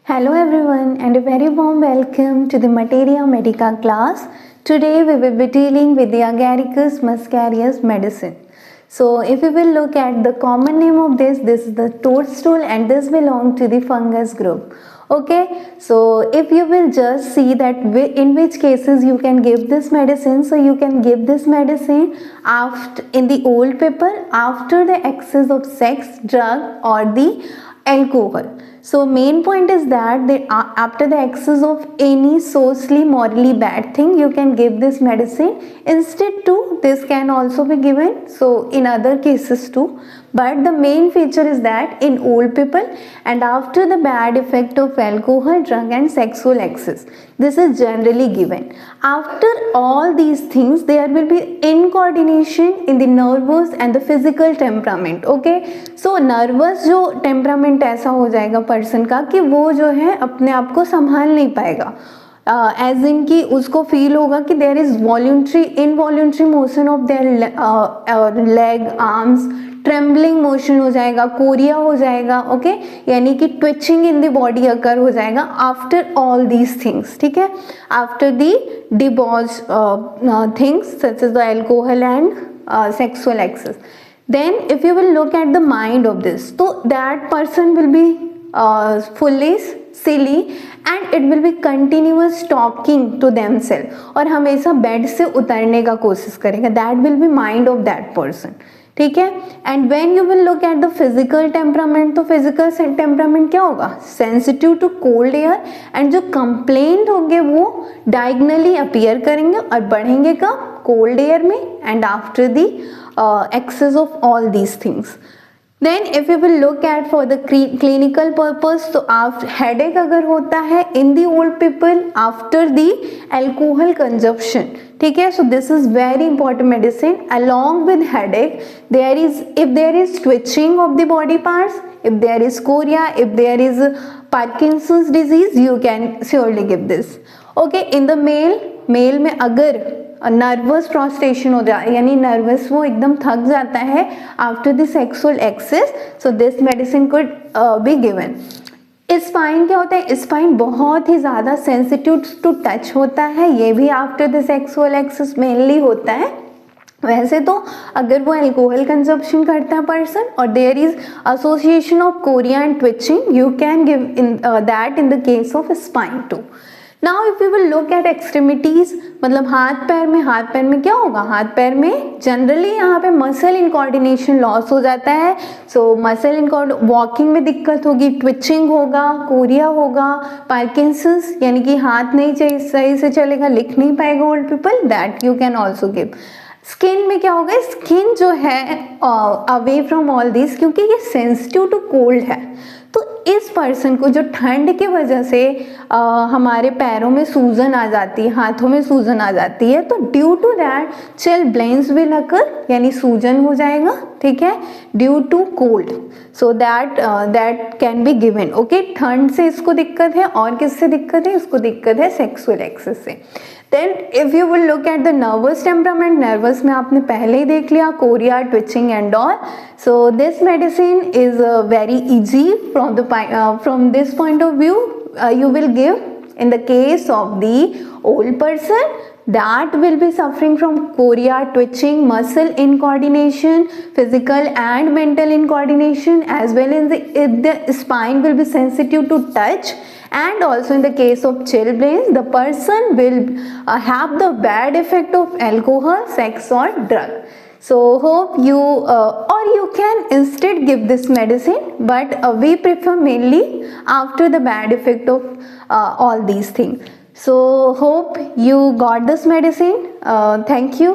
Hello everyone and a very warm welcome to the Materia Medica class. Today we will be dealing with the Agaricus muscarius medicine. So if we will look at the common name of this is the toadstool and this belongs to the fungus group. Okay, so if you will just see that in which cases you can give this medicine, so you can give this medicine after in the old people after the excess of sex, drug or the alcohol. So main point is that after the excess of any socially morally bad thing you can give this medicine. Instead too this can also be given so in other cases too, but the main feature is that in old people and after the bad effect of alcohol, drug and sexual excess, this is generally given. After all these things there will be incoordination in the nervous and the physical temperament. Okay, so nervous जो temperament ऐसा हो जाएगा person का कि वो जो है अपने आप को संभाल नहीं पाएगा, एज इन कि उसको फील होगा कि there is voluntary involuntary motion of their leg arms, trembling motion हो जाएगा, कोरिया हो जाएगा. ओके, यानी कि twitching in the body occur हो जाएगा आफ्टर ऑल दीज थिंग्स. ठीक है, after the debauch things such as the alcohol and sexual excess. Then if you will look at the mind of this, so that person will be foolish, silly and it will be continuous talking to themselves और हमेशा bed से उतरने का कोशिश करेगा. That will be mind of that person. ठीक है, and when you will look at the physical temperament, तो फिजिकल टेम्परामेंट क्या होगा? Sensitive to cold air, and जो कंप्लेंट होंगे वो डायगनली अपीयर करेंगे और बढ़ेंगे कब? कोल्ड एयर में and after the excess of all these things. Then if you will look at for the clinical purpose, तो headache अगर होता है in the old people after the alcohol consumption, ठीक है, so this is very important medicine. Along with headache there is, if there is twitching of the body parts, if there is chorea, if there is Parkinson's disease, you can surely give this. Okay, in the male में अगर nervous prostration हो जाए यानी nervous वो एकदम थक जाता है after the sexual excess, so this medicine could be given. Spine क्या होता है? स्पाइन बहुत ही ज़्यादा सेंसिटिव टू टच होता है, ये भी after the sexual excess mainly होता है. वैसे तो अगर वो अल्कोहल कंजप्शन करता है पर्सन और there is association of chorea and twitching, you can give in that in the case of spine too. Now if we will look at extremities, मतलब हाथ पैर में क्या होगा? हाथ पैर में जनरली यहाँ पे मसल इनकोऑर्डिनेशन लॉस हो जाता है. सो मसल वॉकिंग में दिक्कत होगी, ट्विचिंग होगा, कोरिया होगा, पार्किंसंस यानी कि हाथ नहीं सही से चलेगा, लिख नहीं पाएगा old people, that you can also give. Skin में क्या होगा? स्किन जो है अवे फ्रॉम ऑल दिस, क्योंकि ये सेंसिटिव टू कोल्ड है, तो इस पर्सन को जो ठंड की वजह से हमारे पैरों में सूजन आ जाती है, हाथों में सूजन आ जाती है, तो due to that chilblains will occur, यानी सूजन हो जाएगा. ठीक है, due to cold, so that can be given. Okay, ठंड से इसको दिक्कत है और किससे दिक्कत है? इसको दिक्कत है सेक्सुअल एक्सेस से. Then if you will look at the nervous temperament, nervous में आपने पहले ही देख लिया, chorea, twitching and all. So this medicine is very easy from this point of view. You will give in the case of the old person that will be suffering from chorea, twitching, muscle incoordination, physical and mental incoordination, as well as if the spine will be sensitive to touch, and also in the case of chilblains the person will have the bad effect of alcohol, sex or drug. So hope you or you can instead give this medicine, but we prefer mainly after the bad effect of all these things. So hope you got this medicine. Thank you.